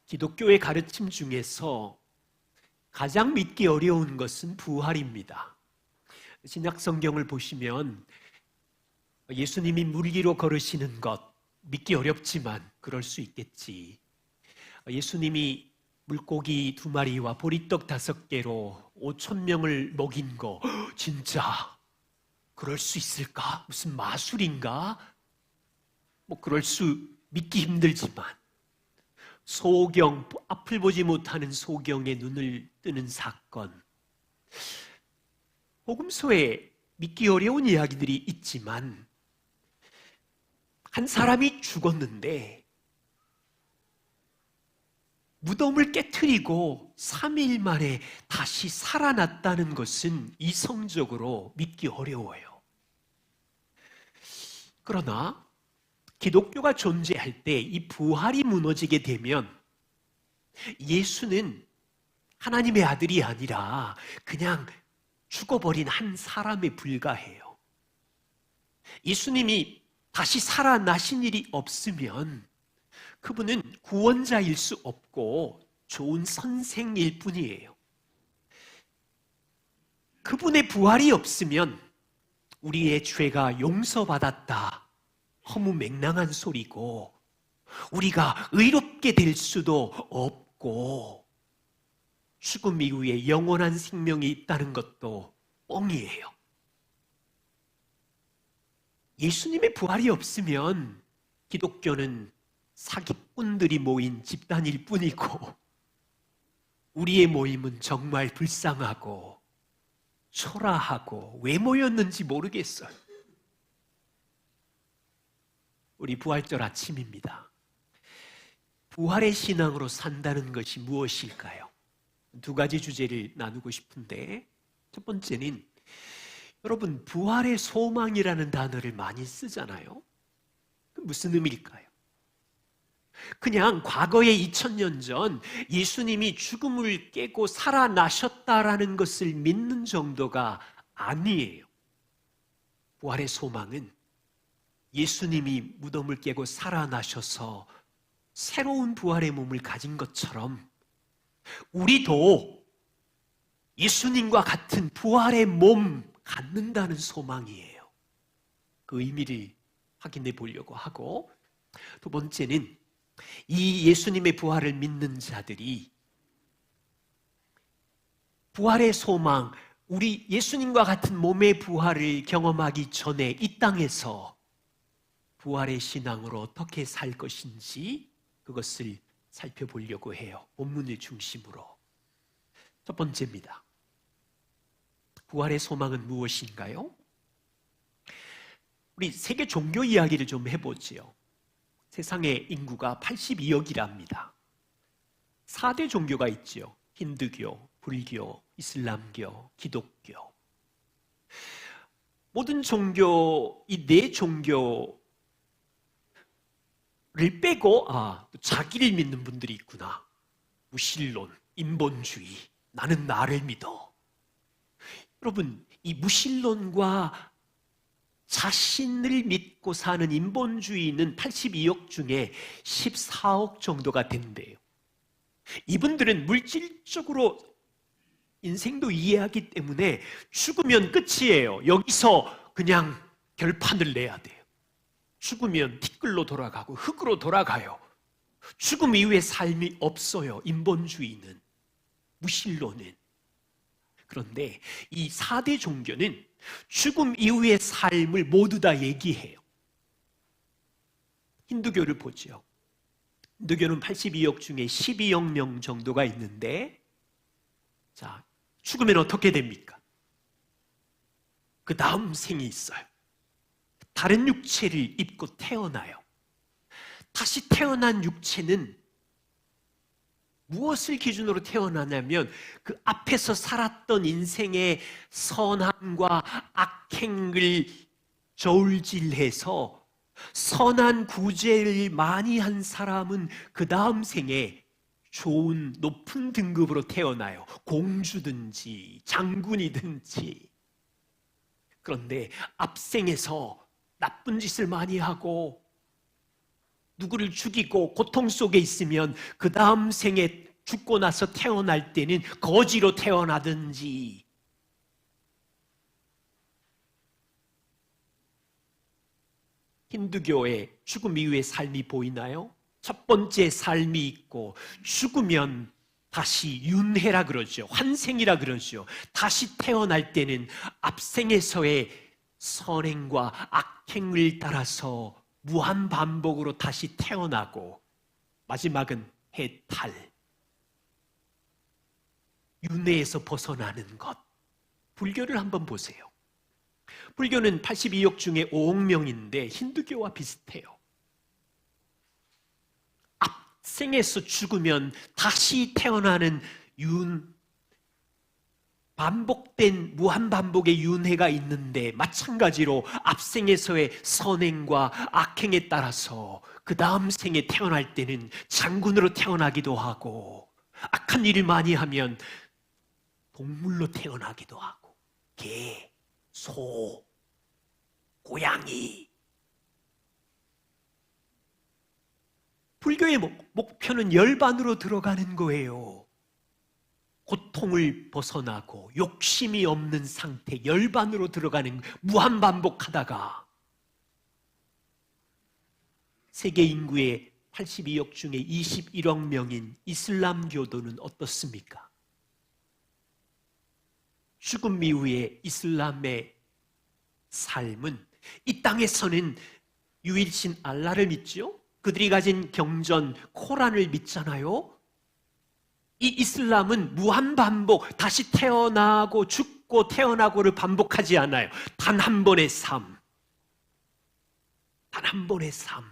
기독교의 가르침 중에서 가장 믿기 어려운 것은 부활입니다. 신약 성경을 보시면 예수님이 물 위로 걸으시는 것 믿기 어렵지만 그럴 수 있겠지. 예수님이 물고기 2마리와 보리떡 5개로 5,000명을 먹인 거 진짜 그럴 수 있을까? 무슨 마술인가? 그럴 수 믿기 힘들지만 소경, 앞을 보지 못하는 소경의 눈을 뜨는 사건, 복음서에 믿기 어려운 이야기들이 있지만 한 사람이 죽었는데 무덤을 깨트리고 3일 만에 다시 살아났다는 것은 이성적으로 믿기 어려워요. 그러나 기독교가 존재할 때 이 부활이 무너지게 되면 예수는 하나님의 아들이 아니라 그냥 죽어버린 한 사람에 불과해요. 예수님이 다시 살아나신 일이 없으면 그분은 구원자일 수 없고 좋은 선생일 뿐이에요. 그분의 부활이 없으면 우리의 죄가 용서받았다. 허무맹랑한 소리고 우리가 의롭게 될 수도 없고 죽음 이후에 영원한 생명이 있다는 것도 뻥이에요. 예수님의 부활이 없으면 기독교는 사기꾼들이 모인 집단일 뿐이고 우리의 모임은 정말 불쌍하고 초라하고 왜 모였는지 모르겠어요. 우리 부활절 아침입니다. 부활의 신앙으로 산다는 것이 무엇일까요? 2가지 주제를 나누고 싶은데 첫 번째는 여러분 부활의 소망이라는 단어를 많이 쓰잖아요. 무슨 의미일까요? 그냥 과거에 2000년 전 예수님이 죽음을 깨고 살아나셨다라는 것을 믿는 정도가 아니에요. 부활의 소망은 예수님이 무덤을 깨고 살아나셔서 새로운 부활의 몸을 가진 것처럼 우리도 예수님과 같은 부활의 몸 갖는다는 소망이에요. 그 의미를 확인해 보려고 하고, 두 번째는 이 예수님의 부활을 믿는 자들이 부활의 소망, 우리 예수님과 같은 몸의 부활을 경험하기 전에 이 땅에서 부활의 신앙으로 어떻게 살 것인지 그것을 살펴보려고 해요. 본문을 중심으로. 첫 번째입니다. 부활의 소망은 무엇인가요? 우리 세계 종교 이야기를 좀 해보지요. 세상의 인구가 82억이랍니다. 4대 종교가 있지요. 힌두교, 불교, 이슬람교, 기독교. 모든 종교, 이 4종교를 빼고 자기를 믿는 분들이 있구나. 무신론, 인본주의, 나는 나를 믿어. 여러분, 이 무신론과 자신을 믿고 사는 인본주의는 82억 중에 14억 정도가 된대요. 이분들은 물질적으로 인생도 이해하기 때문에 죽으면 끝이에요. 여기서 그냥 결판을 내야 돼요. 죽으면 티끌로 돌아가고 흙으로 돌아가요. 죽음 이후의 삶이 없어요. 인본주의는, 무신론은. 그런데 이 4대 종교는 죽음 이후의 삶을 모두 다 얘기해요. 힌두교를 보죠. 힌두교는 82억 중에 12억 명 정도가 있는데, 자, 죽으면 어떻게 됩니까? 그 다음 생이 있어요. 다른 육체를 입고 태어나요. 다시 태어난 육체는 무엇을 기준으로 태어나냐면 그 앞에서 살았던 인생의 선함과 악행을 저울질해서 선한 구제를 많이 한 사람은 그 다음 생에 좋은 높은 등급으로 태어나요. 공주든지 장군이든지. 그런데 앞생에서 나쁜 짓을 많이 하고 누구를 죽이고 고통 속에 있으면 그 다음 생에 죽고 나서 태어날 때는 거지로 태어나든지, 힌두교의 죽음 이후의 삶이 보이나요? 첫 번째 삶이 있고, 죽으면 다시 윤회라 그러죠. 환생이라 그러죠. 다시 태어날 때는 앞생에서의 선행과 악행을 따라서 무한 반복으로 다시 태어나고, 마지막은 해탈, 윤회에서 벗어나는 것. 불교를 한번 보세요. 불교는 82억 중에 5억 명인데 힌두교와 비슷해요. 앞생에서 죽으면 다시 태어나는 반복된 무한반복의 윤회가 있는데, 마찬가지로 앞생에서의 선행과 악행에 따라서 그 다음 생에 태어날 때는 장군으로 태어나기도 하고, 악한 일을 많이 하면 동물로 태어나기도 하고, 개, 소, 고양이. 불교의 목표는 열반으로 들어가는 거예요. 고통을 벗어나고 욕심이 없는 상태, 열반으로 들어가는, 무한반복하다가 세계 인구의 82억 중에 21억 명인 이슬람교도는 어떻습니까? 죽음 이후의 이슬람의 삶은, 이 땅에서는 유일신 알라를 믿죠? 그들이 가진 경전 코란을 믿잖아요. 이 이슬람은 무한반복, 다시 태어나고 죽고 태어나고를 반복하지 않아요. 단 한 번의 삶, 단 한 번의 삶.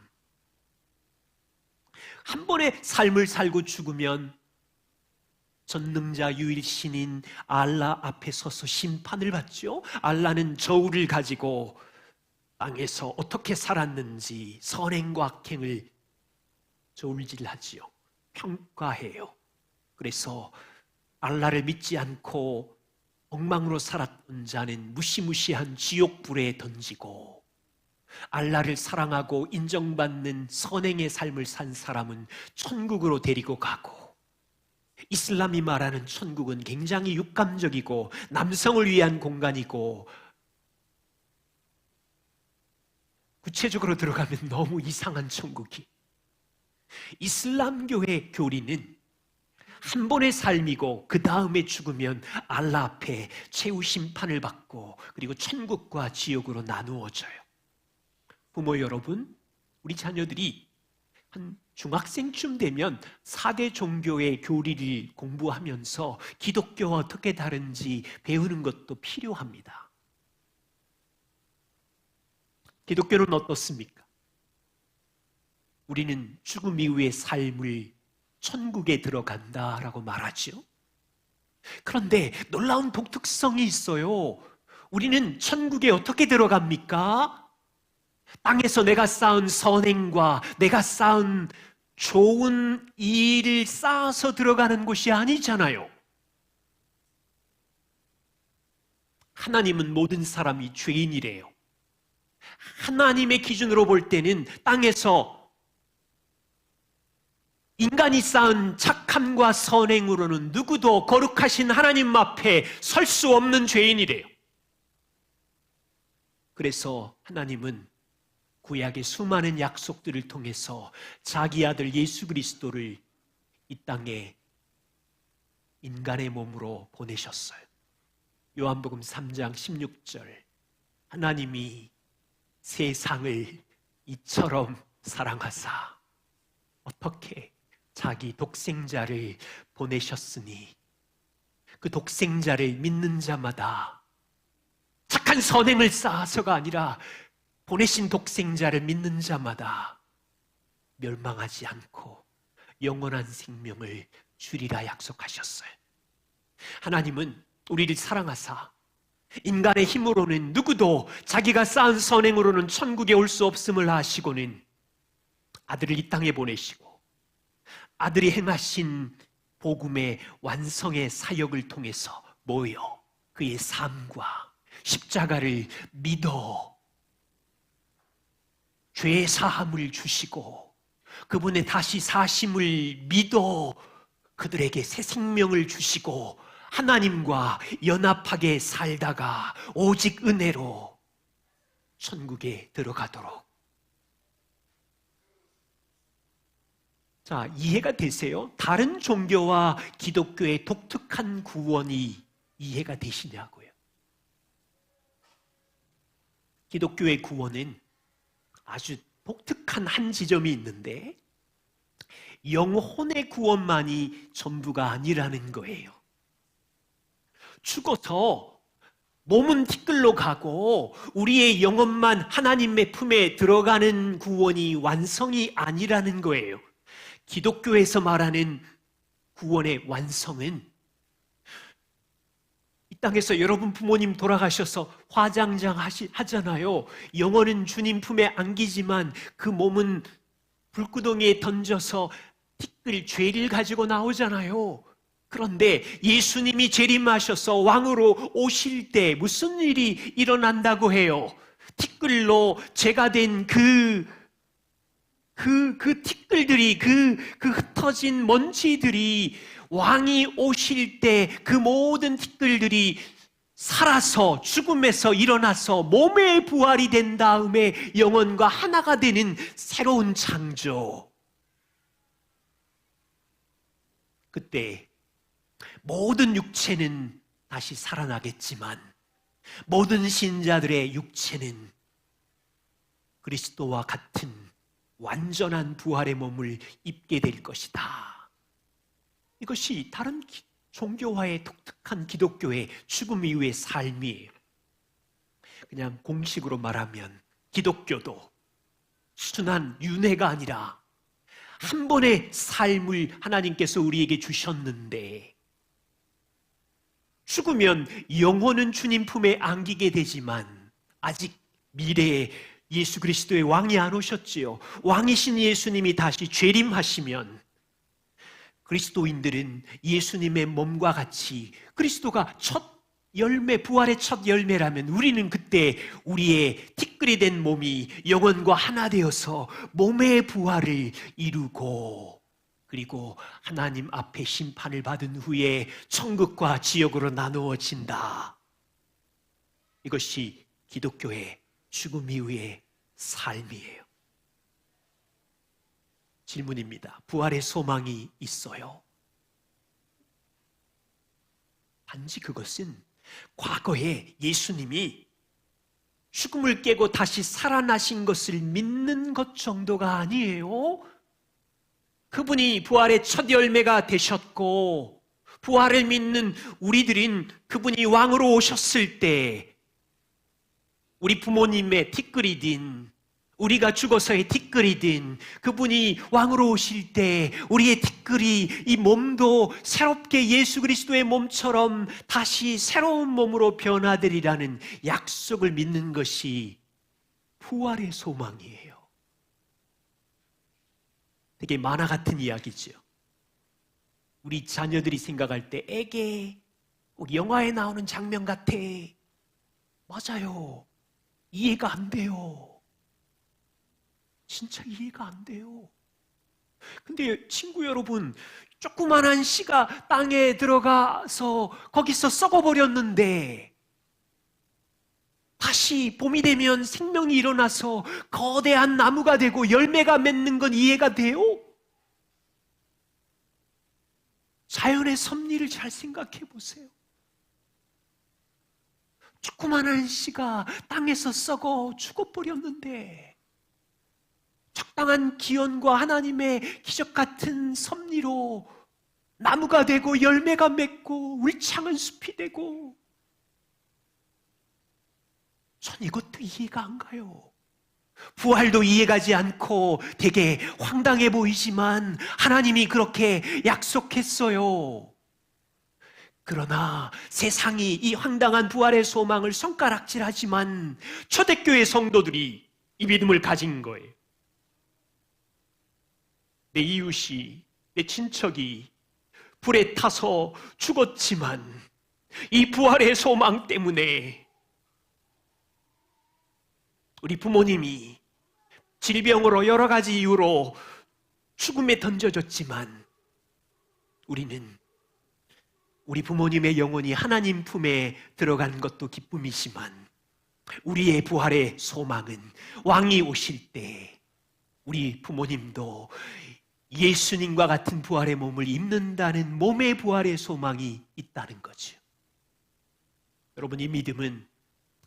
한 번의 삶을 살고 죽으면 전능자 유일신인 알라 앞에 서서 심판을 받죠. 알라는 저울을 가지고 땅에서 어떻게 살았는지 선행과 악행을 저울질하지요. 평가해요. 그래서 알라를 믿지 않고 엉망으로 살았던 자는 무시무시한 지옥불에 던지고, 알라를 사랑하고 인정받는 선행의 삶을 산 사람은 천국으로 데리고 가고, 이슬람이 말하는 천국은 굉장히 육감적이고 남성을 위한 공간이고, 구체적으로 들어가면 너무 이상한 천국이, 이슬람교의 교리는 한 번의 삶이고 그 다음에 죽으면 알라 앞에 최후 심판을 받고, 그리고 천국과 지옥으로 나누어져요. 부모 여러분, 우리 자녀들이 한 중학생쯤 되면 4대 종교의 교리를 공부하면서 기독교와 어떻게 다른지 배우는 것도 필요합니다. 기독교는 어떻습니까? 우리는 죽음 이후의 삶을 천국에 들어간다라고 말하죠. 그런데 놀라운 독특성이 있어요. 우리는 천국에 어떻게 들어갑니까? 땅에서 내가 쌓은 선행과 내가 쌓은 좋은 일을 쌓아서 들어가는 곳이 아니잖아요. 하나님은 모든 사람이 죄인이래요. 하나님의 기준으로 볼 때는 땅에서 인간이 쌓은 착함과 선행으로는 누구도 거룩하신 하나님 앞에 설 수 없는 죄인이래요. 그래서 하나님은 구약의 수많은 약속들을 통해서 자기 아들 예수 그리스도를 이 땅에 인간의 몸으로 보내셨어요. 요한복음 3장 16절, 하나님이 세상을 이처럼 사랑하사 어떻게 자기 독생자를 보내셨으니, 그 독생자를 믿는 자마다 착한 선행을 쌓아서가 아니라 보내신 독생자를 믿는 자마다 멸망하지 않고 영원한 생명을 주리라 약속하셨어요. 하나님은 우리를 사랑하사 인간의 힘으로는 누구도 자기가 쌓은 선행으로는 천국에 올 수 없음을 아시고는 아들을 이 땅에 보내시고, 아들이 행하신 복음의 완성의 사역을 통해서 모여 그의 삶과 십자가를 믿어 죄 사함을 주시고 그분의 다시 사심을 믿어 그들에게 새 생명을 주시고 하나님과 연합하게 살다가 오직 은혜로 천국에 들어가도록. 자, 이해가 되세요? 다른 종교와 기독교의 독특한 구원이 이해가 되시냐고요. 기독교의 구원은 아주 독특한 한 지점이 있는데 영혼의 구원만이 전부가 아니라는 거예요. 죽어서 몸은 티끌로 가고 우리의 영혼만 하나님의 품에 들어가는 구원이 완성이 아니라는 거예요. 기독교에서 말하는 구원의 완성은 이 땅에서 여러분 부모님 돌아가셔서 화장장 하잖아요. 영혼은 주님 품에 안기지만 그 몸은 불구덩이에 던져서 티끌 죄를 가지고 나오잖아요. 그런데 예수님이 재림하셔서 왕으로 오실 때 무슨 일이 일어난다고 해요? 티끌로 죄가 된 그 티끌들이, 그 흩어진 먼지들이 왕이 오실 때 그 모든 티끌들이 살아서 죽음에서 일어나서 몸의 부활이 된 다음에 영혼과 하나가 되는 새로운 창조. 그때 모든 육체는 다시 살아나겠지만 모든 신자들의 육체는 그리스도와 같은 완전한 부활의 몸을 입게 될 것이다. 이것이 다른 종교와의 독특한 기독교의 죽음 이후의 삶이에요. 그냥 공식으로 말하면 기독교도 순한 윤회가 아니라 한 번의 삶을 하나님께서 우리에게 주셨는데 죽으면 영혼은 주님 품에 안기게 되지만 아직 미래에 예수 그리스도의 왕이 안 오셨지요. 왕이신 예수님이 다시 재림하시면 그리스도인들은 예수님의 몸과 같이 그리스도가 첫 열매, 부활의 첫 열매라면 우리는 그때 우리의 티끌이 된 몸이 영혼과 하나 되어서 몸의 부활을 이루고 그리고 하나님 앞에 심판을 받은 후에 천국과 지옥으로 나누어진다. 이것이 기독교의 죽음 이후의 삶이에요. 질문입니다. 부활의 소망이 있어요? 단지 그것은 과거에 예수님이 죽음을 깨고 다시 살아나신 것을 믿는 것 정도가 아니에요. 그분이 부활의 첫 열매가 되셨고 부활을 믿는 우리들은 그분이 왕으로 오셨을 때 우리 부모님의 티끌이든 우리가 죽어서의 티끌이든 그분이 왕으로 오실 때 우리의 티끌이 이 몸도 새롭게 예수 그리스도의 몸처럼 다시 새로운 몸으로 변화되리라는 약속을 믿는 것이 부활의 소망이에요. 되게 만화 같은 이야기죠. 우리 자녀들이 생각할 때 애게 꼭 영화에 나오는 장면 같아. 맞아요. 이해가 안 돼요. 진짜 이해가 안 돼요. 근데 친구 여러분, 조그만한 씨가 땅에 들어가서 거기서 썩어버렸는데 다시 봄이 되면 생명이 일어나서 거대한 나무가 되고 열매가 맺는 건 이해가 돼요? 자연의 섭리를 잘 생각해 보세요. 조그만한 씨가 땅에서 썩어 죽어버렸는데 적당한 기온과 하나님의 기적 같은 섭리로 나무가 되고 열매가 맺고 울창한 숲이 되고, 전 이것도 이해가 안 가요. 부활도 이해가지 않고 되게 황당해 보이지만 하나님이 그렇게 약속했어요. 그러나 세상이 이 황당한 부활의 소망을 손가락질하지만 초대교회 성도들이 이 믿음을 가진 거예요. 내 이웃이, 내 친척이 불에 타서 죽었지만 이 부활의 소망 때문에 우리 부모님이 질병으로 여러 가지 이유로 죽음에 던져졌지만 우리는 우리 부모님의 영혼이 하나님 품에 들어간 것도 기쁨이지만 우리의 부활의 소망은 왕이 오실 때 우리 부모님도 예수님과 같은 부활의 몸을 입는다는 몸의 부활의 소망이 있다는 거죠. 여러분, 이 믿음은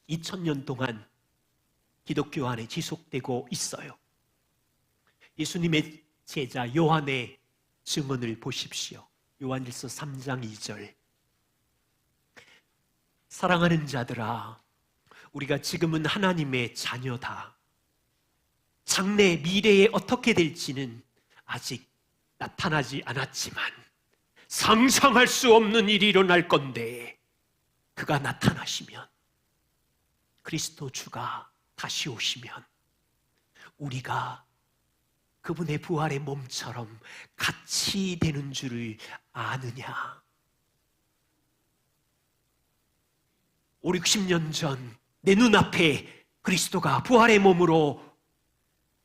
2000년 동안 기독교 안에 지속되고 있어요. 예수님의 제자 요한의 증언을 보십시오. 요한일서 3장 2절. 사랑하는 자들아, 우리가 지금은 하나님의 자녀다. 장래 미래에 어떻게 될지는 아직 나타나지 않았지만 상상할 수 없는 일이 일어날 건데, 그가 나타나시면, 그리스도 주가 다시 오시면 우리가 그분의 부활의 몸처럼 같이 되는 줄을 아느냐. 5, 60년 전 내 눈앞에 그리스도가 부활의 몸으로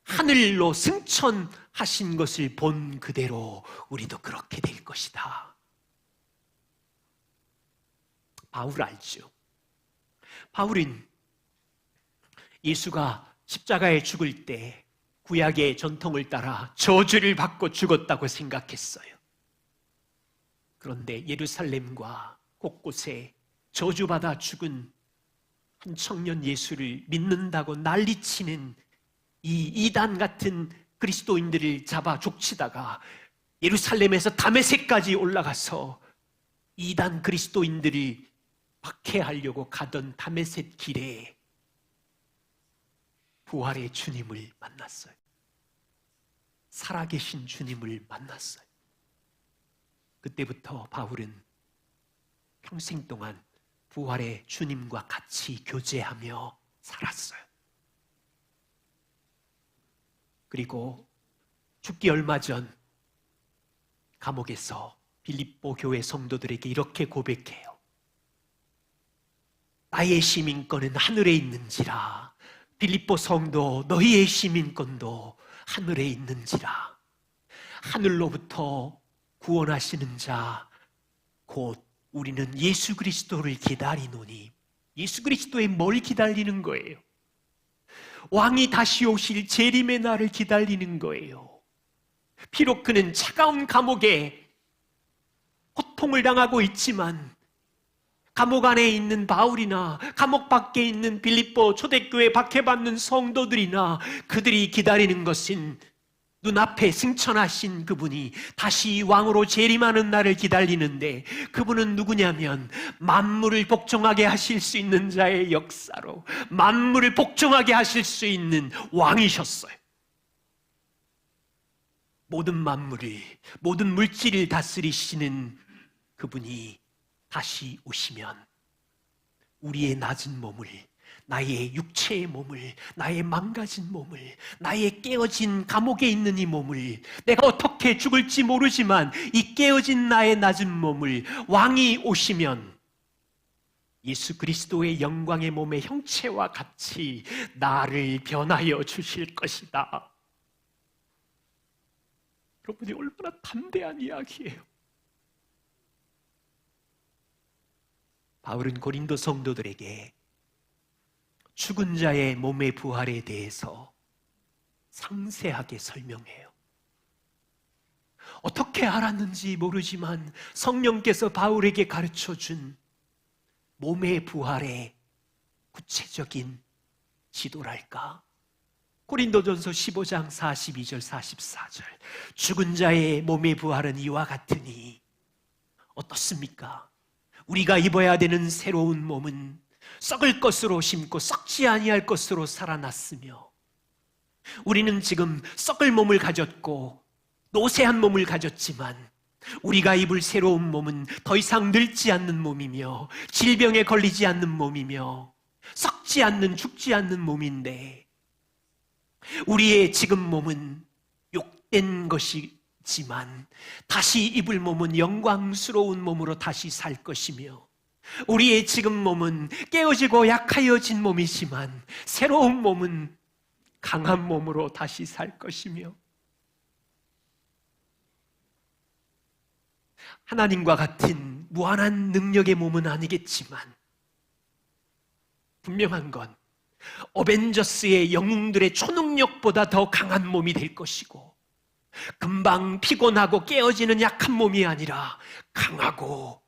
하늘로 승천하신 것을 본 그대로 우리도 그렇게 될 것이다. 바울 알죠? 바울은 예수가 십자가에 죽을 때 구약의 전통을 따라 저주를 받고 죽었다고 생각했어요. 그런데 예루살렘과 곳곳에 저주받아 죽은 한 청년 예수를 믿는다고 난리치는 이 이단 같은 그리스도인들을 잡아 족치다가 예루살렘에서 다메섹까지 올라가서 이단 그리스도인들이 박해하려고 가던 다메섹 길에 부활의 주님을 만났어요. 살아계신 주님을 만났어요. 그때부터 바울은 평생 동안 부활의 주님과 같이 교제하며 살았어요. 그리고 죽기 얼마 전 감옥에서 빌립보 교회 성도들에게 이렇게 고백해요. 나의 시민권은 하늘에 있는지라. 빌립보 성도, 너희의 시민권도 하늘에 있는지라. 하늘로부터 구원하시는 자, 곧 우리는 예수 그리스도를 기다리노니. 예수 그리스도에 뭘 기다리는 거예요? 왕이 다시 오실 재림의 날을 기다리는 거예요. 비록 그는 차가운 감옥에 고통을 당하고 있지만, 감옥 안에 있는 바울이나 감옥 밖에 있는 빌립보 초대교회 박해받는 성도들이나 그들이 기다리는 것은 눈앞에 승천하신 그분이 다시 왕으로 재림하는 날을 기다리는데, 그분은 누구냐면 만물을 복종하게 하실 수 있는 자의 역사로 만물을 복종하게 하실 수 있는 왕이셨어요. 모든 만물을, 모든 물질을 다스리시는 그분이 다시 오시면 우리의 낮은 몸을, 나의 육체의 몸을, 나의 망가진 몸을, 나의 깨어진 감옥에 있는 이 몸을, 내가 어떻게 죽을지 모르지만 이 깨어진 나의 낮은 몸을 왕이 오시면 예수 그리스도의 영광의 몸의 형체와 같이 나를 변하여 주실 것이다. 여러분이 얼마나 담대한 이야기예요. 바울은 고린도 성도들에게 죽은 자의 몸의 부활에 대해서 상세하게 설명해요. 어떻게 알았는지 모르지만 성령께서 바울에게 가르쳐준 몸의 부활의 구체적인 지도랄까? 고린도전서 15장 42절 44절. 죽은 자의 몸의 부활은 이와 같으니 어떻습니까? 우리가 입어야 되는 새로운 몸은 썩을 것으로 심고 썩지 아니할 것으로 살아났으며, 우리는 지금 썩을 몸을 가졌고 노쇠한 몸을 가졌지만 우리가 입을 새로운 몸은 더 이상 늙지 않는 몸이며 질병에 걸리지 않는 몸이며 썩지 않는, 죽지 않는 몸인데, 우리의 지금 몸은 욕된 것이지만 다시 입을 몸은 영광스러운 몸으로 다시 살 것이며, 우리의 지금 몸은 깨어지고 약하여진 몸이지만 새로운 몸은 강한 몸으로 다시 살 것이며, 하나님과 같은 무한한 능력의 몸은 아니겠지만 분명한 건 어벤져스의 영웅들의 초능력보다 더 강한 몸이 될 것이고, 금방 피곤하고 깨어지는 약한 몸이 아니라 강하고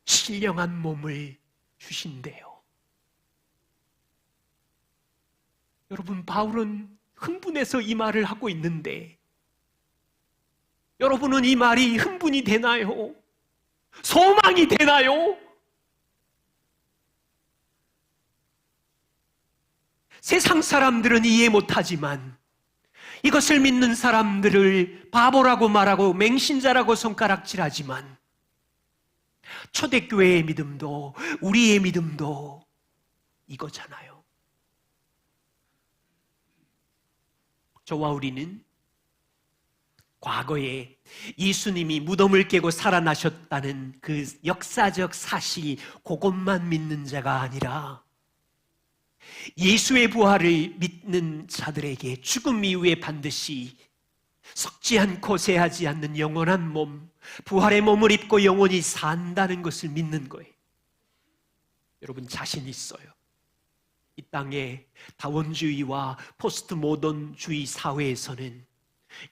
신령한 몸을 주신대요. 여러분, 바울은 흥분해서 이 말을 하고 있는데 여러분은 이 말이 흥분이 되나요? 소망이 되나요? 세상 사람들은 이해 못하지만 이것을 믿는 사람들을 바보라고 말하고 맹신자라고 손가락질하지만 초대교회의 믿음도 우리의 믿음도 이거잖아요. 저와 우리는 과거에 예수님이 무덤을 깨고 살아나셨다는 그 역사적 사실, 그것만 믿는 자가 아니라 예수의 부활을 믿는 자들에게 죽음 이후에 반드시 썩지 않고 쇠하지 않는 영원한 몸, 부활의 몸을 입고 영원히 산다는 것을 믿는 거예요. 여러분, 자신 있어요. 이 땅의 다원주의와 포스트 모던주의 사회에서는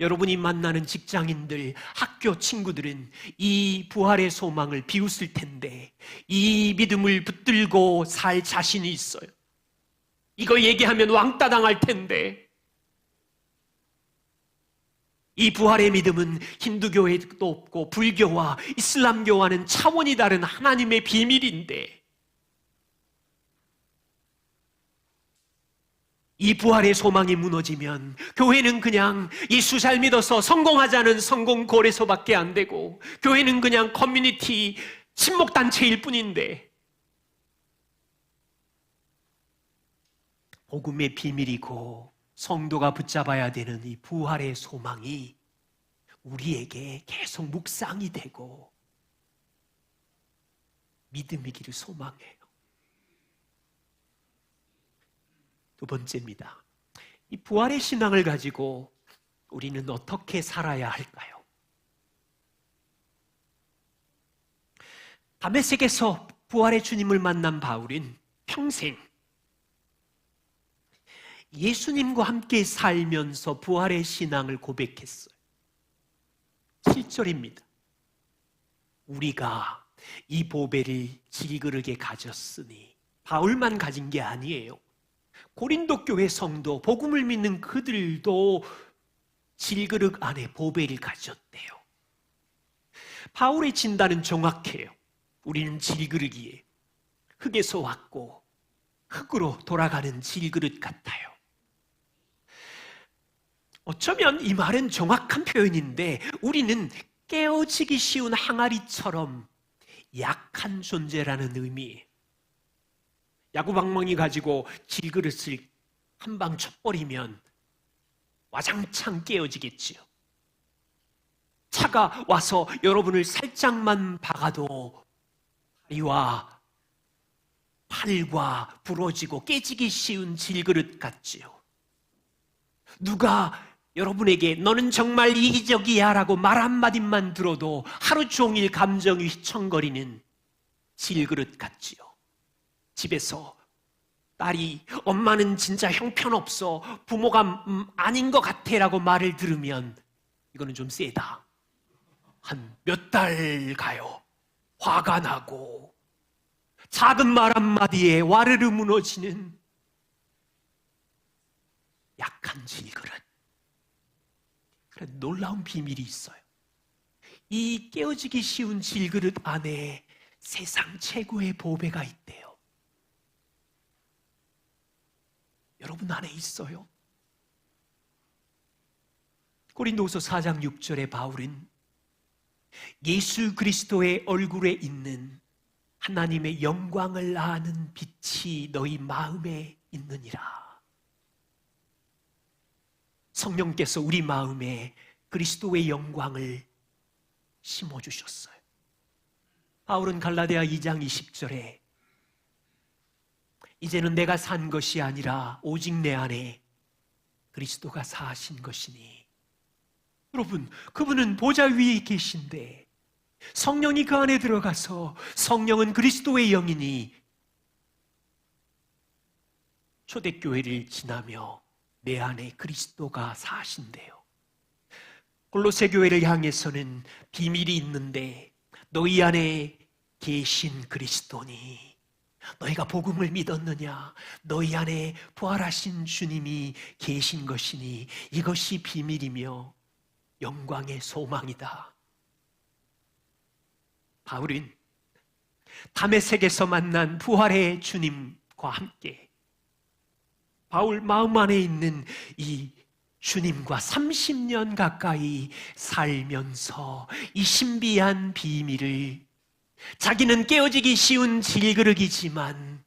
여러분이 만나는 직장인들, 학교 친구들은 이 부활의 소망을 비웃을 텐데 이 믿음을 붙들고 살 자신이 있어요. 이거 얘기하면 왕따 당할 텐데, 이 부활의 믿음은 힌두교에도 없고 불교와 이슬람교와는 차원이 다른 하나님의 비밀인데, 이 부활의 소망이 무너지면 교회는 그냥 예수 잘 믿어서 성공하자는 성공거래소밖에 안 되고, 교회는 그냥 커뮤니티 친목단체일 뿐인데, 복음의 비밀이고 성도가 붙잡아야 되는 이 부활의 소망이 우리에게 계속 묵상이 되고 믿음이기를 소망해요. 두 번째입니다. 이 부활의 신앙을 가지고 우리는 어떻게 살아야 할까요? 다메섹에서 부활의 주님을 만난 바울은 평생 예수님과 함께 살면서 부활의 신앙을 고백했어요. 7절입니다. 우리가 이 보배를 질그릇에 가졌으니, 바울만 가진 게 아니에요. 고린도 교회 성도, 복음을 믿는 그들도 질그릇 안에 보배를 가졌대요. 바울의 진단은 정확해요. 우리는 질그릇이에요. 흙에서 왔고 흙으로 돌아가는 질그릇 같아요. 어쩌면 이 말은 정확한 표현인데 우리는 깨어지기 쉬운 항아리처럼 약한 존재라는 의미예요. 야구방망이 가지고 질그릇을 한 방 쳐버리면 와장창 깨어지겠지요. 차가 와서 여러분을 살짝만 박아도 다리와 팔과 부러지고 깨지기 쉬운 질그릇 같지요. 누가 여러분에게 너는 정말 이기적이야 라고 말 한마디만 들어도 하루 종일 감정이 휘청거리는 질그릇 같지요. 집에서 딸이 엄마는 진짜 형편없어, 부모가 아닌 것 같아 라고 말을 들으면 이거는 좀 세다. 한 몇 달 가요. 화가 나고 작은 말 한마디에 와르르 무너지는 약한 질그릇. 그런 놀라운 비밀이 있어요. 이 깨어지기 쉬운 질그릇 안에 세상 최고의 보배가 있대요. 여러분 안에 있어요. 고린도후서 4장 6절에 바울은 예수 그리스도의 얼굴에 있는 하나님의 영광을 아는 빛이 너희 마음에 있느니라. 성령께서 우리 마음에 그리스도의 영광을 심어주셨어요. 바울은 갈라디아 2장 20절에 이제는 내가 산 것이 아니라 오직 내 안에 그리스도가 사신 것이니 여러분, 그분은 보좌 위에 계신데 성령이 그 안에 들어가서, 성령은 그리스도의 영이니 초대교회를 지나며 내 안에 그리스도가 사신대요. 골로새 교회를 향해서는 비밀이 있는데 너희 안에 계신 그리스도니, 너희가 복음을 믿었느냐? 너희 안에 부활하신 주님이 계신 것이니 이것이 비밀이며 영광의 소망이다. 바울은 다메섹에서 만난 부활의 주님과 함께 바울 마음 안에 있는 이 주님과 30년 가까이 살면서 이 신비한 비밀을, 자기는 깨어지기 쉬운 질그릇이지만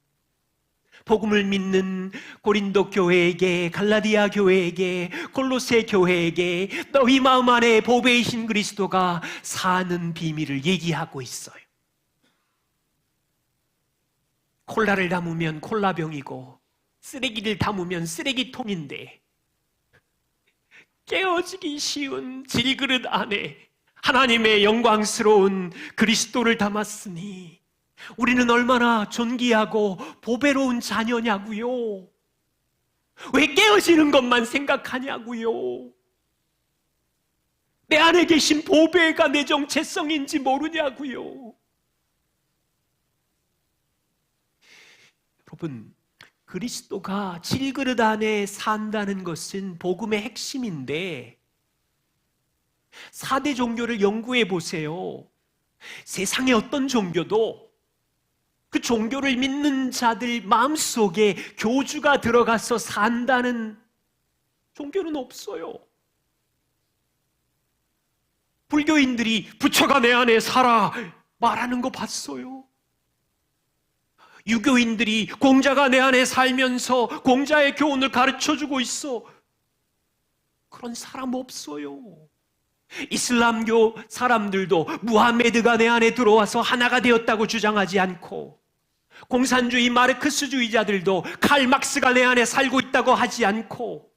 복음을 믿는 고린도 교회에게, 갈라디아 교회에게, 골로새 교회에게 너희 마음 안에 보배이신 그리스도가 사는 비밀을 얘기하고 있어요. 콜라를 담으면 콜라병이고 쓰레기를 담으면 쓰레기통인데, 깨어지기 쉬운 질그릇 안에 하나님의 영광스러운 그리스도를 담았으니 우리는 얼마나 존귀하고 보배로운 자녀냐고요. 왜 깨어지는 것만 생각하냐고요. 내 안에 계신 보배가 내 정체성인지 모르냐고요. 여러분, 그리스도가 질그릇 안에 산다는 것은 복음의 핵심인데, 4대 종교를 연구해 보세요. 세상의 어떤 종교도 그 종교를 믿는 자들 마음속에 교주가 들어가서 산다는 종교는 없어요. 불교인들이 부처가 내 안에 살아 말하는 거 봤어요. 유교인들이 공자가 내 안에 살면서 공자의 교훈을 가르쳐주고 있어. 그런 사람 없어요. 이슬람교 사람들도 무하메드가 내 안에 들어와서 하나가 되었다고 주장하지 않고, 공산주의 마르크스주의자들도 칼 막스가 내 안에 살고 있다고 하지 않고,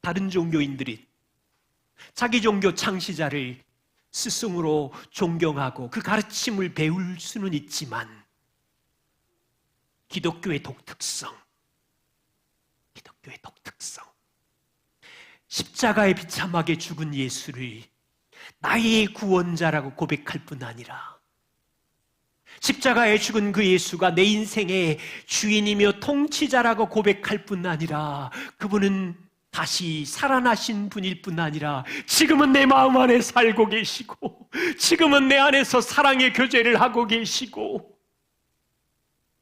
다른 종교인들이 자기 종교 창시자를 스승으로 존경하고 그 가르침을 배울 수는 있지만, 기독교의 독특성, 십자가에 비참하게 죽은 예수를 나의 구원자라고 고백할 뿐 아니라, 십자가에 죽은 그 예수가 내 인생의 주인이며 통치자라고 고백할 뿐 아니라, 그분은 다시 살아나신 분일 뿐 아니라 지금은 내 마음 안에 살고 계시고, 지금은 내 안에서 사랑의 교제를 하고 계시고,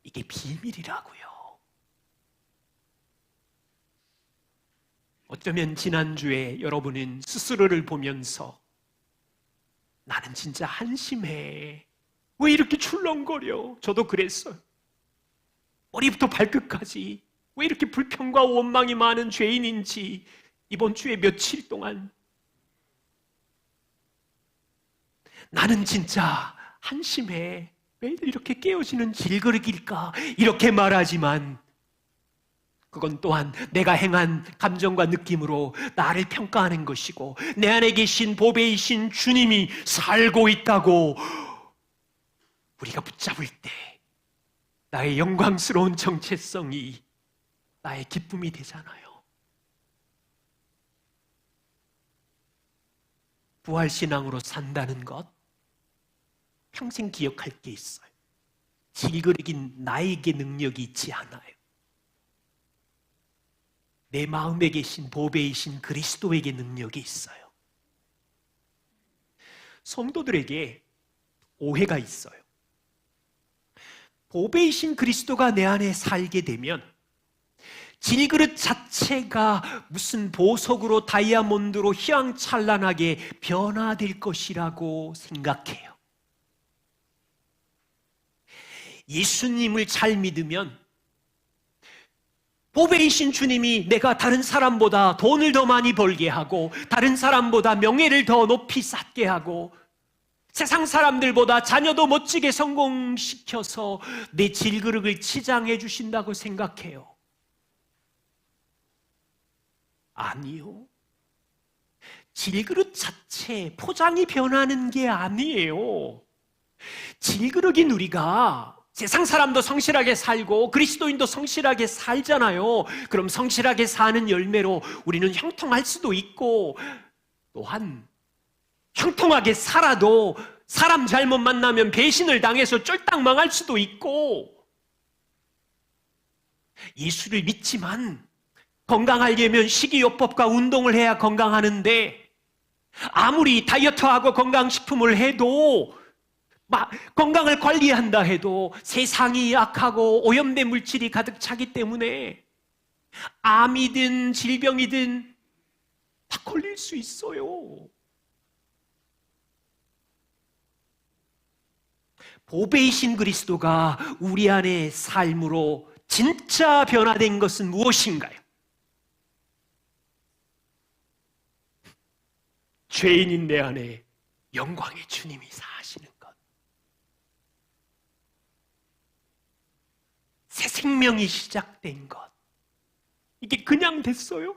이게 비밀이라고요. 어쩌면 지난주에 여러분은 스스로를 보면서 나는 진짜 한심해, 왜 이렇게 출렁거려? 저도 그랬어요. 머리부터 발끝까지 왜 이렇게 불평과 원망이 많은 죄인인지 이번 주에 며칠 동안 나는 진짜 한심해, 왜 이렇게 깨어지는 질그릇일까? 이렇게 말하지만 그건 또한 내가 행한 감정과 느낌으로 나를 평가하는 것이고, 내 안에 계신 보배이신 주님이 살고 있다고 우리가 붙잡을 때 나의 영광스러운 정체성이 나의 기쁨이 되잖아요. 부활신앙으로 산다는 것, 평생 기억할 게 있어요. 질그릇인 나에게 능력이 있지 않아요. 내 마음에 계신 보배이신 그리스도에게 능력이 있어요. 성도들에게 오해가 있어요. 보배이신 그리스도가 내 안에 살게 되면 질그릇 자체가 무슨 보석으로 다이아몬드로 휘황찬란하게 변화될 것이라고 생각해요. 예수님을 잘 믿으면 보배이신 주님이 내가 다른 사람보다 돈을 더 많이 벌게 하고, 다른 사람보다 명예를 더 높이 쌓게 하고, 세상 사람들보다 자녀도 멋지게 성공시켜서 내 질그릇을 치장해 주신다고 생각해요. 아니요. 질그릇 자체 포장이 변하는 게 아니에요. 질그릇인 우리가 세상 사람도 성실하게 살고 그리스도인도 성실하게 살잖아요. 그럼 성실하게 사는 열매로 우리는 형통할 수도 있고, 또한 형통하게 살아도 사람 잘못 만나면 배신을 당해서 쫄딱 망할 수도 있고, 예수를 믿지만 건강하려면 식이요법과 운동을 해야 건강하는데, 아무리 다이어트하고 건강식품을 해도, 건강을 관리한다 해도 세상이 약하고 오염된 물질이 가득 차기 때문에 암이든 질병이든 다 걸릴 수 있어요. 보배이신 그리스도가 우리 안의 삶으로 진짜 변화된 것은 무엇인가요? 죄인인 내 안에 영광의 주님이 사시는 것, 새 생명이 시작된 것, 이게 그냥 됐어요?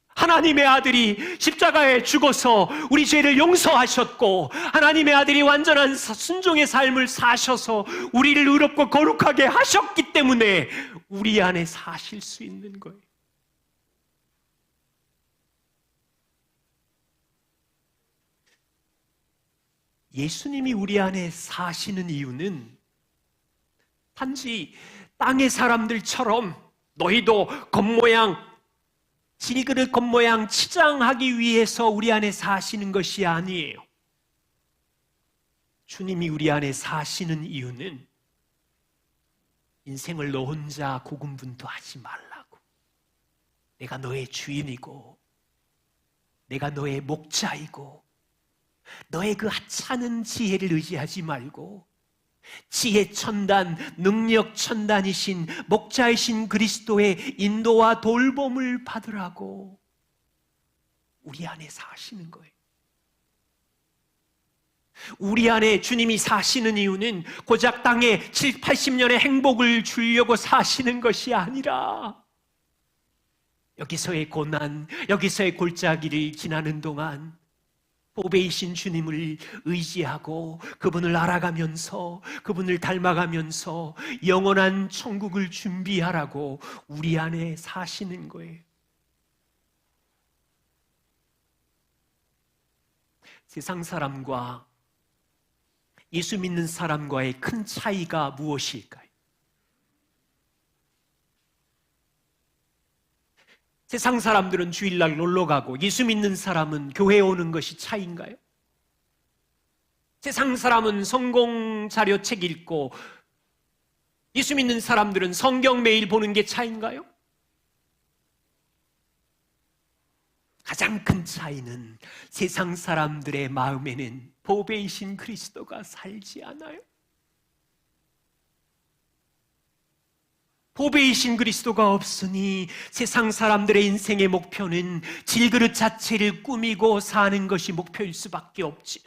하나님의 아들이 십자가에 죽어서 우리 죄를 용서하셨고, 하나님의 아들이 완전한 순종의 삶을 사셔서 우리를 의롭고 거룩하게 하셨기 때문에 우리 안에 사실 수 있는 거예요. 예수님이 우리 안에 사시는 이유는 단지 땅의 사람들처럼 너희도 겉모양, 질그릇 겉모양 치장하기 위해서 우리 안에 사시는 것이 아니에요. 주님이 우리 안에 사시는 이유는 인생을 너 혼자 고군분투하지 말라고, 내가 너의 주인이고 내가 너의 목자이고 너의 그 하찮은 지혜를 의지하지 말고 지혜 천단, 능력 천단이신 목자이신 그리스도의 인도와 돌봄을 받으라고 우리 안에 사시는 거예요. 우리 안에 주님이 사시는 이유는 고작 땅에 7, 80년의 행복을 주려고 사시는 것이 아니라, 여기서의 고난, 여기서의 골짜기를 지나는 동안 보배이신 주님을 의지하고 그분을 알아가면서 그분을 닮아가면서 영원한 천국을 준비하라고 우리 안에 사시는 거예요. 세상 사람과 예수 믿는 사람과의 큰 차이가 무엇일까요? 세상 사람들은 주일날 놀러 가고 예수 믿는 사람은 교회에 오는 것이 차이인가요? 세상 사람은 성공 자료책 읽고 예수 믿는 사람들은 성경 매일 보는 게 차이인가요? 가장 큰 차이는 세상 사람들의 마음에는 보배이신 그리스도가 살지 않아요. 보배이신 그리스도가 없으니 세상 사람들의 인생의 목표는 질그릇 자체를 꾸미고 사는 것이 목표일 수밖에 없지요.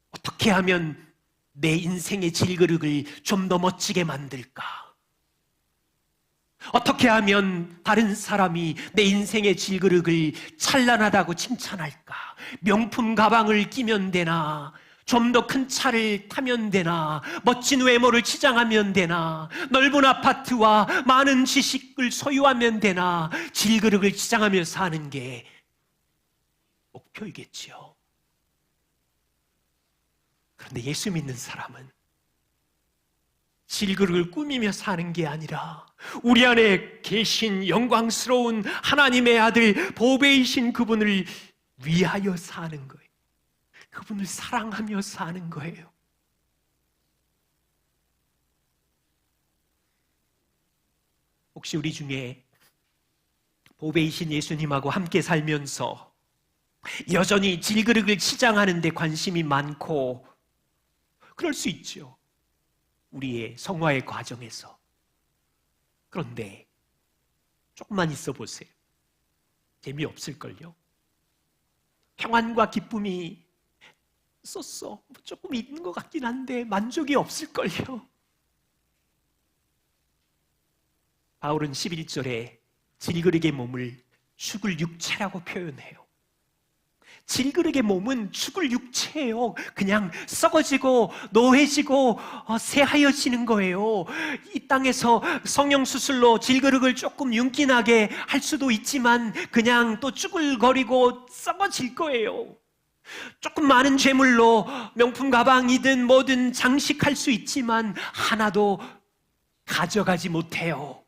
어떻게 하면 내 인생의 질그릇을 좀 더 멋지게 만들까? 어떻게 하면 다른 사람이 내 인생의 질그릇을 찬란하다고 칭찬할까? 명품 가방을 끼면 되나? 좀 더 큰 차를 타면 되나? 멋진 외모를 치장하면 되나? 넓은 아파트와 많은 지식을 소유하면 되나? 질그릇을 치장하며 사는 게 목표이겠지요. 그런데 예수 믿는 사람은 질그릇을 꾸미며 사는 게 아니라 우리 안에 계신 영광스러운 하나님의 아들 보배이신 그분을 위하여 사는 거예요. 그분을 사랑하며 사는 거예요. 혹시 우리 중에 보배이신 예수님하고 함께 살면서 여전히 질그릇을 치장하는 데 관심이 많고, 그럴 수 있죠, 우리의 성화의 과정에서. 그런데 조금만 있어 보세요. 재미없을걸요. 평안과 기쁨이 있었어. 조금 있는 것 같긴 한데 만족이 없을걸요. 바울은 11절에 질그릇의 몸을 죽을 육체라고 표현해요. 질그릇의 몸은 죽을 육체예요. 그냥 썩어지고 노해지고 새하여지는 거예요. 이 땅에서 성형수술로 질그릇을 조금 윤기나게 할 수도 있지만 그냥 또 쭈글거리고 썩어질 거예요. 조금 많은 재물로 명품 가방이든 뭐든 장식할 수 있지만 하나도 가져가지 못해요.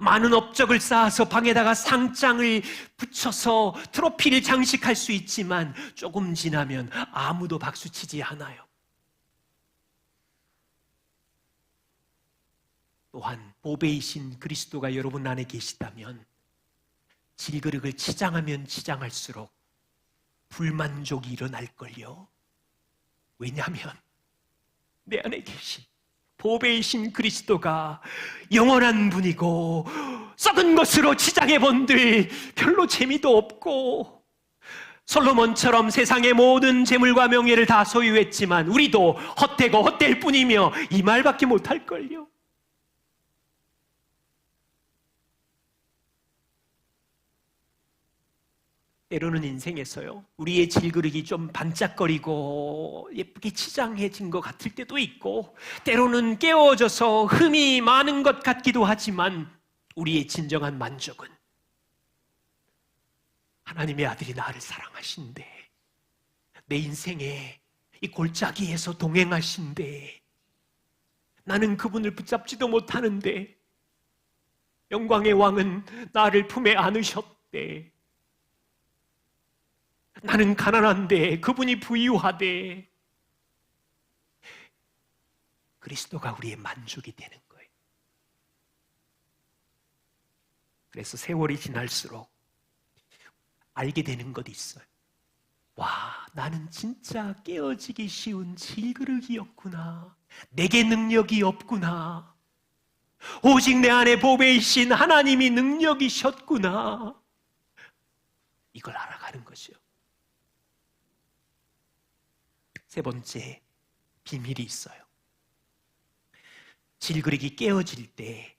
많은 업적을 쌓아서 방에다가 상장을 붙여서 트로피를 장식할 수 있지만 조금 지나면 아무도 박수치지 않아요. 또한 보배이신 그리스도가 여러분 안에 계시다면 질그릇을 치장하면 치장할수록 불만족이 일어날걸요. 왜냐하면 내 안에 계신 보배이신 그리스도가 영원한 분이고 썩은 것으로 치장해 본들 별로 재미도 없고, 솔로몬처럼 세상의 모든 재물과 명예를 다 소유했지만 우리도 헛되고 헛될 뿐이며 이 말밖에 못할걸요. 때로는 인생에서요, 우리의 질그릇이 좀 반짝거리고 예쁘게 치장해진 것 같을 때도 있고, 때로는 깨워져서 흠이 많은 것 같기도 하지만 우리의 진정한 만족은 하나님의 아들이 나를 사랑하신대, 내 인생에 이 골짜기에서 동행하신대, 나는 그분을 붙잡지도 못하는데 영광의 왕은 나를 품에 안으셨대, 나는 가난한데 그분이 부유하대. 그리스도가 우리의 만족이 되는 거예요. 그래서 세월이 지날수록 알게 되는 것이 있어요. 와, 나는 진짜 깨어지기 쉬운 질그릇이었구나. 내게 능력이 없구나. 오직 내 안에 보배이신 하나님이 능력이셨구나. 이걸 알아가는 거죠. 세 번째 비밀이 있어요. 질그릇이 깨어질 때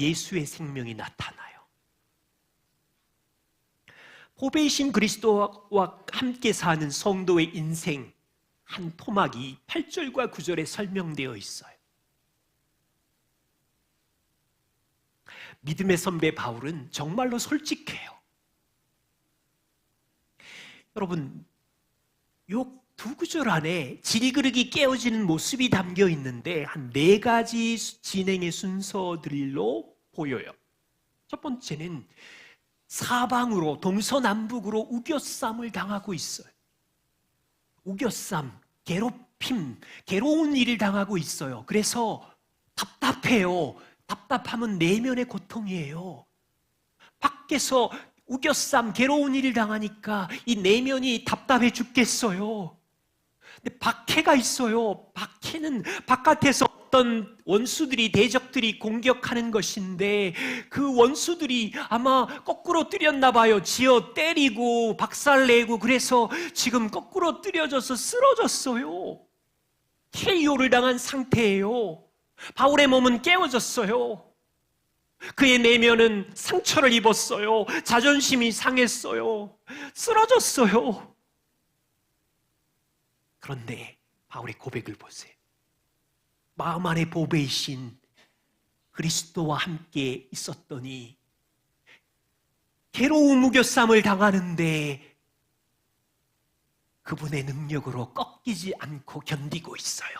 예수의 생명이 나타나요. 보배이신 그리스도와 함께 사는 성도의 인생 한 토막이 8절과 9절에 설명되어 있어요. 믿음의 선배 바울은 정말로 솔직해요. 여러분, 요 두 구절 안에 질그릇이 깨어지는 모습이 담겨 있는데 한 4가지 진행의 순서들로 보여요. 첫 번째는 사방으로 동서남북으로 우겨쌈을 당하고 있어요. 우겨쌈, 괴롭힘, 괴로운 일을 당하고 있어요. 그래서 답답해요. 답답함은 내면의 고통이에요. 밖에서 우겨쌈, 괴로운 일을 당하니까 이 내면이 답답해 죽겠어요. 근데 박해가 있어요. 박해는 바깥에서 어떤 원수들이, 대적들이 공격하는 것인데 그 원수들이 아마 거꾸로 뜨렸나 봐요. 지어 때리고 박살내고, 그래서 지금 거꾸로 뜨려져서 쓰러졌어요. KO를 당한 상태예요. 바울의 몸은 깨어졌어요. 그의 내면은 상처를 입었어요. 자존심이 상했어요. 쓰러졌어요. 그런데 바울의 고백을 보세요. 마음 안에 보배이신 그리스도와 함께 있었더니 괴로운 무교쌈을 당하는데 그분의 능력으로 꺾이지 않고 견디고 있어요.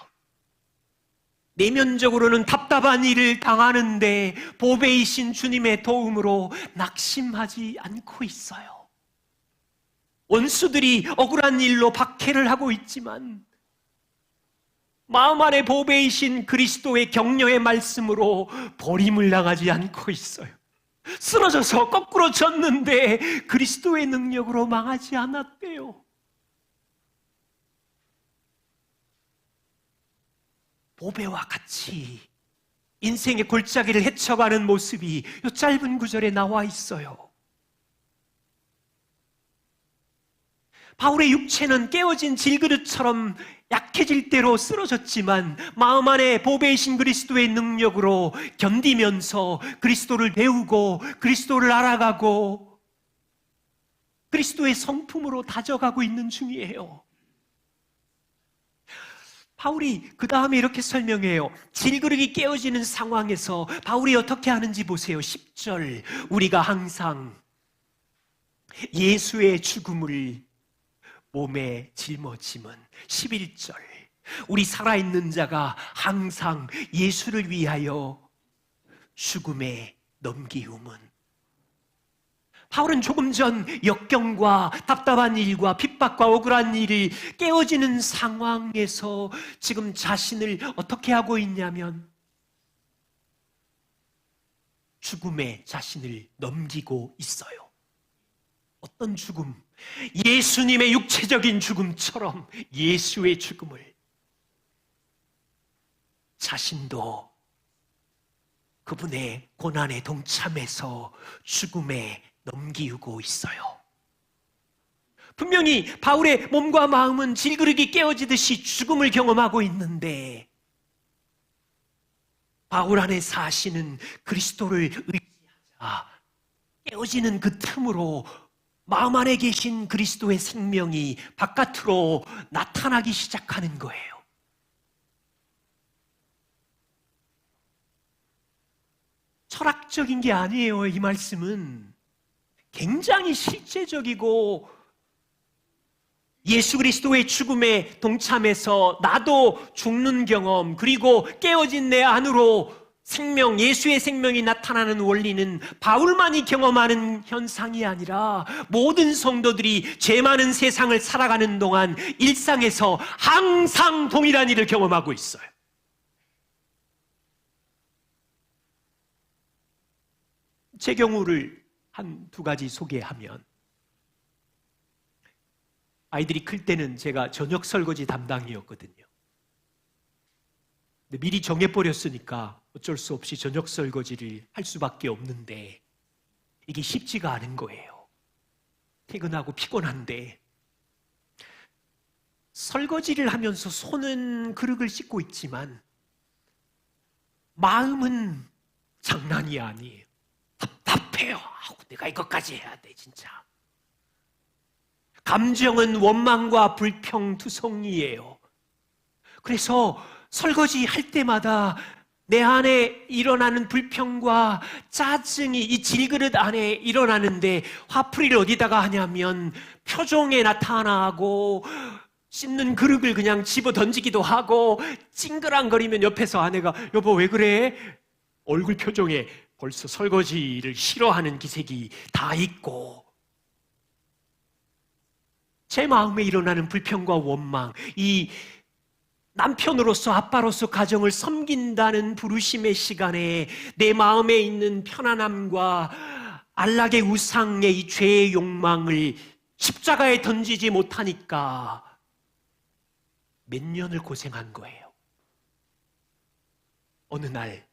내면적으로는 답답한 일을 당하는데 보배이신 주님의 도움으로 낙심하지 않고 있어요. 원수들이 억울한 일로 박해를 하고 있지만 마음 안에 보배이신 그리스도의 격려의 말씀으로 버림을 당하지 않고 있어요. 쓰러져서 거꾸로 졌는데 그리스도의 능력으로 망하지 않았대요. 보배와 같이 인생의 골짜기를 헤쳐가는 모습이 이 짧은 구절에 나와 있어요. 바울의 육체는 깨어진 질그릇처럼 약해질 대로 쓰러졌지만 마음 안에 보배이신 그리스도의 능력으로 견디면서 그리스도를 배우고 그리스도를 알아가고 그리스도의 성품으로 다져가고 있는 중이에요. 바울이 그 다음에 이렇게 설명해요. 질그릇이 깨어지는 상황에서 바울이 어떻게 하는지 보세요. 10절, 우리가 항상 예수의 죽음을 몸에 짊어짐은. 11절, 우리 살아있는 자가 항상 예수를 위하여 죽음에 넘기움은. 바울은 조금 전 역경과 답답한 일과 핍박과 억울한 일이 깨어지는 상황에서 지금 자신을 어떻게 하고 있냐면 죽음에 자신을 넘기고 있어요. 어떤 죽음? 예수님의 육체적인 죽음처럼 예수의 죽음을. 자신도 그분의 고난에 동참해서 죽음에 넘기고 있어요. 분명히 바울의 몸과 마음은 질그릇이 깨어지듯이 죽음을 경험하고 있는데 바울 안에 사시는 그리스도를 의지하자 깨어지는 그 틈으로 마음 안에 계신 그리스도의 생명이 바깥으로 나타나기 시작하는 거예요. 철학적인 게 아니에요. 이 말씀은 굉장히 실제적이고 예수 그리스도의 죽음에 동참해서 나도 죽는 경험, 그리고 깨어진 내 안으로 생명, 예수의 생명이 나타나는 원리는 바울만이 경험하는 현상이 아니라 모든 성도들이 죄 많은 세상을 살아가는 동안 일상에서 항상 동일한 일을 경험하고 있어요. 제 경우를 한 두 가지 소개하면, 아이들이 클 때는 제가 저녁 설거지 담당이었거든요. 근데 미리 정해버렸으니까 어쩔 수 없이 저녁 설거지를 할 수밖에 없는데 이게 쉽지가 않은 거예요. 퇴근하고 피곤한데 설거지를 하면서 손은 그릇을 씻고 있지만 마음은 장난이 아니에요. 답답해요. 내가 이것까지 해야 돼 진짜. 감정은 원망과 불평투성이에요. 그래서 설거지 할 때마다 내 안에 일어나는 불평과 짜증이 이 질그릇 안에 일어나는데, 화풀이를 어디다가 하냐면 표정에 나타나고 씻는 그릇을 그냥 집어 던지기도 하고, 찡그랑거리면 옆에서 아내가 여보 왜 그래? 얼굴 표정에 벌써 설거지를 싫어하는 기색이 다 있고, 제 마음에 일어나는 불평과 원망, 이 남편으로서 아빠로서 가정을 섬긴다는 부르심의 시간에 내 마음에 있는 편안함과 안락의 우상의 이 죄의 욕망을 십자가에 던지지 못하니까 몇 년을 고생한 거예요. 어느 날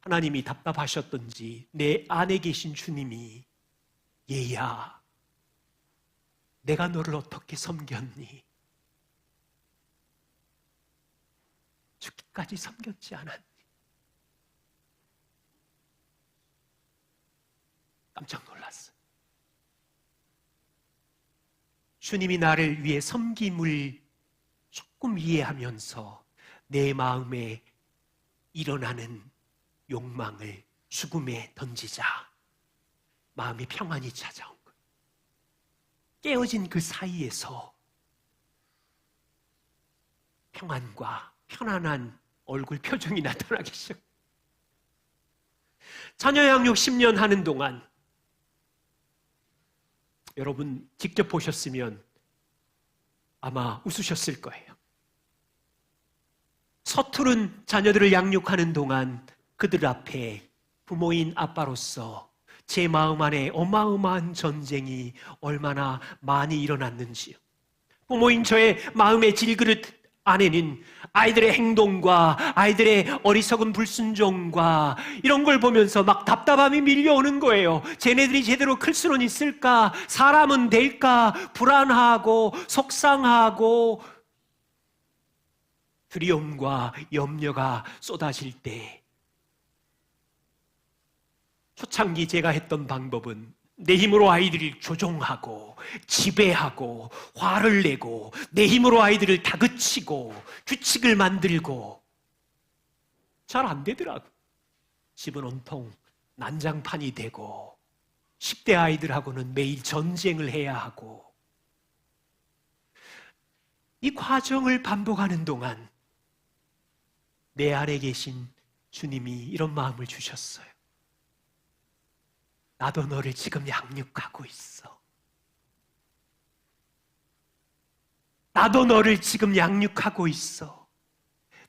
하나님이 답답하셨던지 내 안에 계신 주님이 얘야, 내가 너를 어떻게 섬겼니? 죽기까지 섬겼지 않았니? 깜짝 놀랐어. 주님이 나를 위해 섬김을 조금 이해하면서 내 마음에 일어나는 욕망을 죽음에 던지자 마음의 평안이 찾아온 거예요. 깨어진 그 사이에서 평안과 편안한 얼굴 표정이 나타나기 시작. 자녀 양육 10년 하는 동안 여러분 직접 보셨으면 아마 웃으셨을 거예요. 서투른 자녀들을 양육하는 동안 그들 앞에 부모인 아빠로서 제 마음 안에 어마어마한 전쟁이 얼마나 많이 일어났는지요. 부모인 저의 마음의 질그릇 아내는 아이들의 행동과 아이들의 어리석은 불순종과 이런 걸 보면서 막 답답함이 밀려오는 거예요. 쟤네들이 제대로 클 수는 있을까? 사람은 될까? 불안하고 속상하고 두려움과 염려가 쏟아질 때 초창기 제가 했던 방법은 내 힘으로 아이들을 조종하고 지배하고 화를 내고 내 힘으로 아이들을 다그치고 규칙을 만들고 잘 안 되더라고. 집은 온통 난장판이 되고 10대 아이들하고는 매일 전쟁을 해야 하고 이 과정을 반복하는 동안 내 안에 계신 주님이 이런 마음을 주셨어요. 나도 너를 지금 양육하고 있어. 나도 너를 지금 양육하고 있어.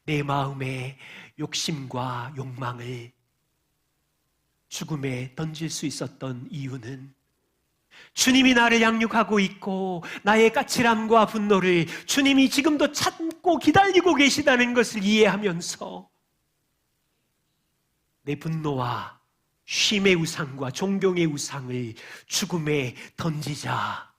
내 마음의 욕심과 욕망을 죽음에 던질 수 있었던 이유는 주님이 나를 양육하고 있고 나의 까칠함과 분노를 주님이 지금도 참고 기다리고 계시다는 것을 이해하면서 내 분노와 쉼의 우상과 존경의 우상을 죽음에 던지자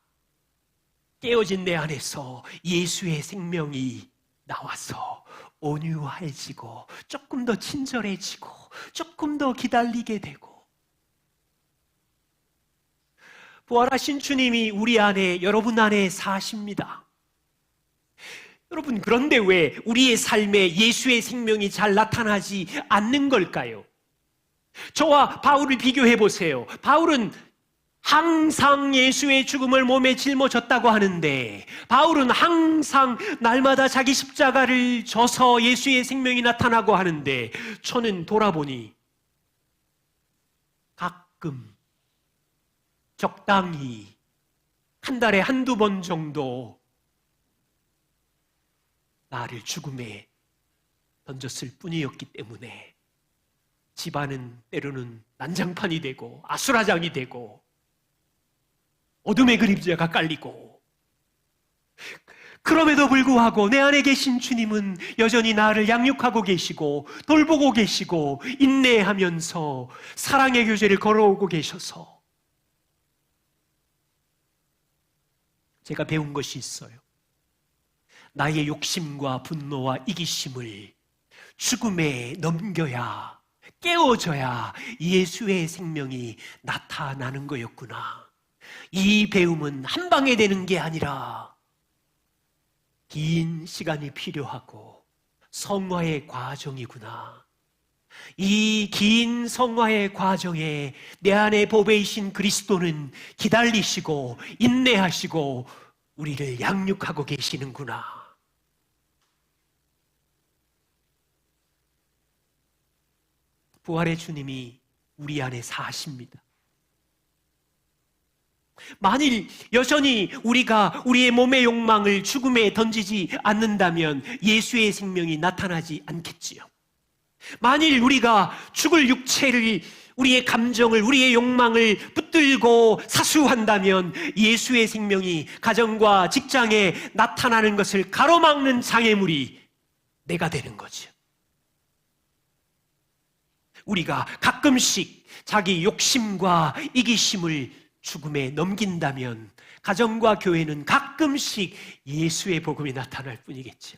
깨어진 내 안에서 예수의 생명이 나와서 온유해지고 조금 더 친절해지고 조금 더 기다리게 되고 부활하신 주님이 우리 안에 여러분 안에 사십니다. 여러분 그런데 왜 우리의 삶에 예수의 생명이 잘 나타나지 않는 걸까요? 저와 바울을 비교해 보세요. 바울은 항상 예수의 죽음을 몸에 짊어졌다고 하는데 바울은 항상 날마다 자기 십자가를 져서 예수의 생명이 나타나고 하는데 저는 돌아보니 가끔 적당히 한 달에 한두 번 정도 나를 죽음에 던졌을 뿐이었기 때문에 집안은 때로는 난장판이 되고 아수라장이 되고 어둠의 그림자가 깔리고 그럼에도 불구하고 내 안에 계신 주님은 여전히 나를 양육하고 계시고 돌보고 계시고 인내하면서 사랑의 교제를 걸어오고 계셔서 제가 배운 것이 있어요. 나의 욕심과 분노와 이기심을 죽음에 넘겨야 깨워져야 예수의 생명이 나타나는 거였구나. 이 배움은 한 방에 되는 게 아니라 긴 시간이 필요하고 성화의 과정이구나. 이 긴 성화의 과정에 내 안에 보배이신 그리스도는 기다리시고 인내하시고 우리를 양육하고 계시는구나. 부활의 주님이 우리 안에 사십니다. 만일 여전히 우리가 우리의 몸의 욕망을 죽음에 던지지 않는다면 예수의 생명이 나타나지 않겠지요. 만일 우리가 죽을 육체를, 우리의 감정을, 우리의 욕망을 붙들고 사수한다면 예수의 생명이 가정과 직장에 나타나는 것을 가로막는 장애물이 내가 되는 거죠. 우리가 가끔씩 자기 욕심과 이기심을 죽음에 넘긴다면 가정과 교회는 가끔씩 예수의 복음이 나타날 뿐이겠죠.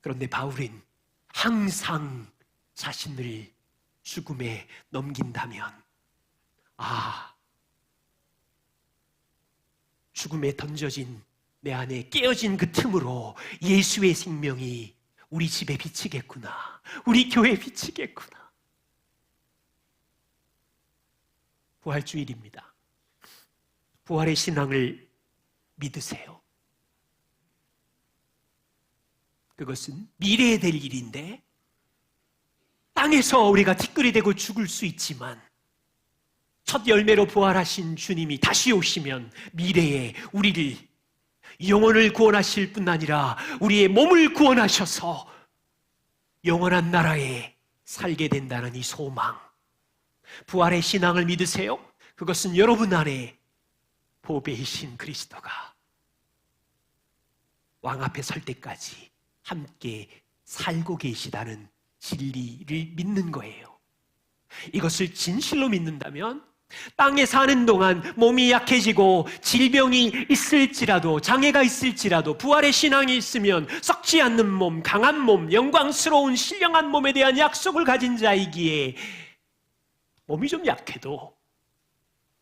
그런데 바울은 항상 자신을 죽음에 넘긴다면 죽음에 던져진 내 안에 깨어진 그 틈으로 예수의 생명이 우리 집에 비치겠구나. 우리 교회에 비치겠구나. 부활주일입니다. 부활의 신앙을 믿으세요. 그것은 미래에 될 일인데 땅에서 우리가 티끌이 되고 죽을 수 있지만 첫 열매로 부활하신 주님이 다시 오시면 미래에 우리를 영혼을 구원하실 뿐 아니라 우리의 몸을 구원하셔서 영원한 나라에 살게 된다는 이 소망, 부활의 신앙을 믿으세요? 그것은 여러분 안에 보배이신 그리스도가 왕 앞에 설 때까지 함께 살고 계시다는 진리를 믿는 거예요. 이것을 진실로 믿는다면 땅에 사는 동안 몸이 약해지고 질병이 있을지라도, 장애가 있을지라도, 부활의 신앙이 있으면 썩지 않는 몸, 강한 몸, 영광스러운 신령한 몸에 대한 약속을 가진 자이기에 몸이 좀 약해도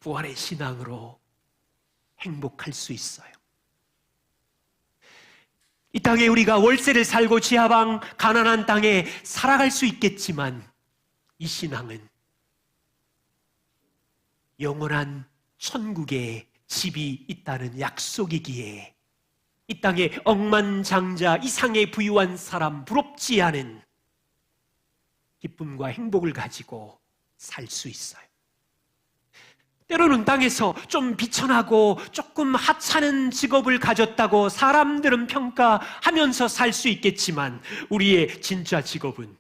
부활의 신앙으로 행복할 수 있어요. 이 땅에 우리가 월세를 살고 지하방 가난한 땅에 살아갈 수 있겠지만 이 신앙은 영원한 천국에 집이 있다는 약속이기에 이 땅에 억만장자 이상의 부유한 사람 부럽지 않은 기쁨과 행복을 가지고 살 수 있어요. 때로는 땅에서 좀 비천하고 조금 하찮은 직업을 가졌다고 사람들은 평가하면서 살 수 있겠지만 우리의 진짜 직업은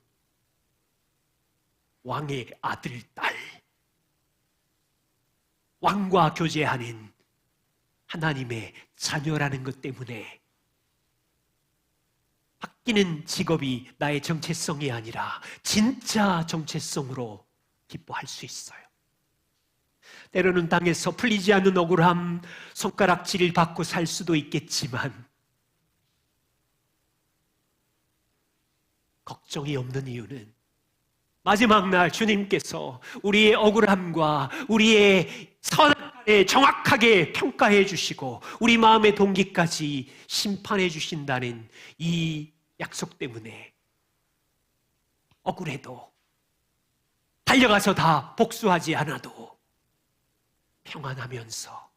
왕의 아들, 딸, 왕과 교제하는 하나님의 자녀라는 것 때문에 바뀌는 직업이 나의 정체성이 아니라 진짜 정체성으로 기뻐할 수 있어요. 때로는 땅에서 풀리지 않는 억울함, 손가락질을 받고 살 수도 있겠지만 걱정이 없는 이유는 마지막 날 주님께서 우리의 억울함과 우리의 선악을 정확하게 평가해 주시고 우리 마음의 동기까지 심판해 주신다는 이 약속 때문에 억울해도 달려가서 다 복수하지 않아도 평안하면서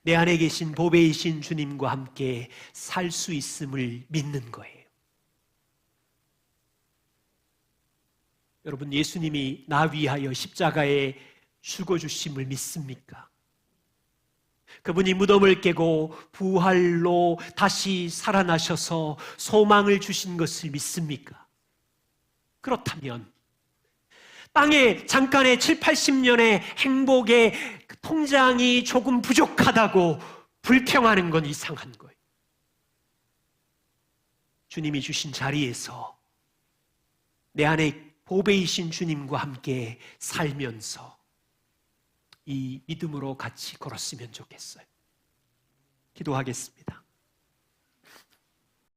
내 안에 계신 보배이신 주님과 함께 살 수 있음을 믿는 거예요. 여러분, 예수님이 나 위하여 십자가에 죽어주심을 믿습니까? 그분이 무덤을 깨고 부활로 다시 살아나셔서 소망을 주신 것을 믿습니까? 그렇다면 땅에 잠깐의 7, 80년의 행복의 통장이 조금 부족하다고 불평하는 건 이상한 거예요. 주님이 주신 자리에서 내 안에 보배이신 주님과 함께 살면서 이 믿음으로 같이 걸었으면 좋겠어요. 기도하겠습니다.